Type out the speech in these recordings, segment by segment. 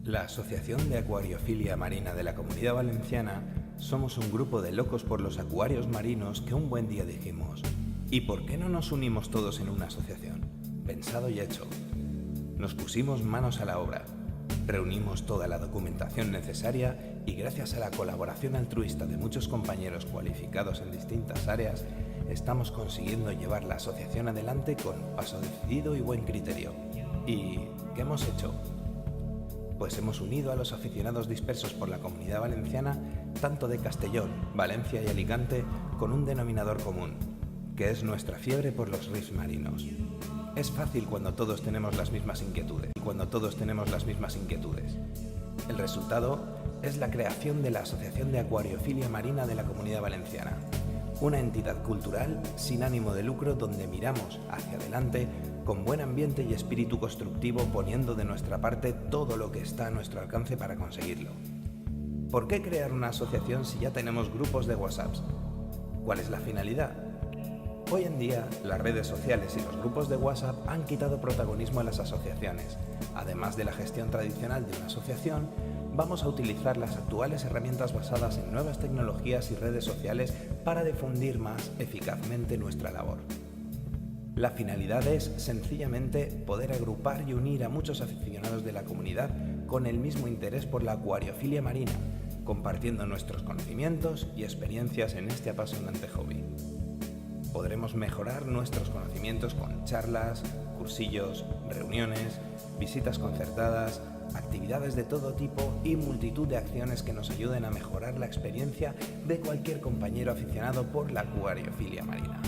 La Asociación de Acuariofilia Marina de la Comunidad Valenciana somos un grupo de locos por los acuarios marinos que un buen día dijimos: ¿y por qué no nos unimos todos en una asociación? Pensado y hecho. Nos pusimos manos a la obra, reunimos toda la documentación necesaria y gracias a la colaboración altruista de muchos compañeros cualificados en distintas áreas, estamos consiguiendo llevar la asociación adelante con paso decidido y buen criterio. ¿Y qué hemos hecho? Pues hemos unido a los aficionados dispersos por la Comunidad Valenciana, tanto de Castellón, Valencia y Alicante, con un denominador común, que es nuestra fiebre por los reefs marinos. Es fácil cuando todos tenemos las mismas inquietudes. El resultado es la creación de la Asociación de Acuariofilia Marina de la Comunidad Valenciana, una entidad cultural sin ánimo de lucro donde miramos hacia adelante con buen ambiente y espíritu constructivo, poniendo de nuestra parte todo lo que está a nuestro alcance para conseguirlo. ¿Por qué crear una asociación si ya tenemos grupos de WhatsApp? ¿Cuál es la finalidad? Hoy en día, las redes sociales y los grupos de WhatsApp han quitado protagonismo a las asociaciones. Además de la gestión tradicional de una asociación, vamos a utilizar las actuales herramientas basadas en nuevas tecnologías y redes sociales para difundir más eficazmente nuestra labor. La finalidad es, sencillamente, poder agrupar y unir a muchos aficionados de la comunidad con el mismo interés por la acuariofilia marina, compartiendo nuestros conocimientos y experiencias en este apasionante hobby. Podremos mejorar nuestros conocimientos con charlas, cursillos, reuniones, visitas concertadas, actividades de todo tipo y multitud de acciones que nos ayuden a mejorar la experiencia de cualquier compañero aficionado por la acuariofilia marina.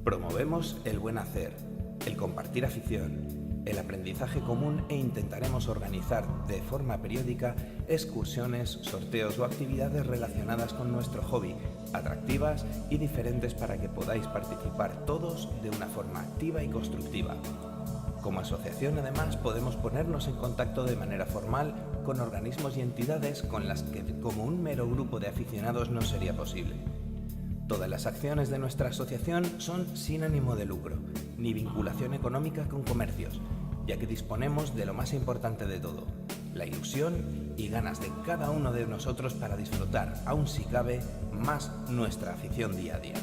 Promovemos el buen hacer, el compartir afición, el aprendizaje común e intentaremos organizar de forma periódica excursiones, sorteos o actividades relacionadas con nuestro hobby, atractivas y diferentes para que podáis participar todos de una forma activa y constructiva. Como asociación, además, podemos ponernos en contacto de manera formal con organismos y entidades con las que, como un mero grupo de aficionados, no sería posible. Todas las acciones de nuestra asociación son sin ánimo de lucro, ni vinculación económica con comercios, ya que disponemos de lo más importante de todo, la ilusión y ganas de cada uno de nosotros para disfrutar, aún si cabe, más nuestra afición día a día.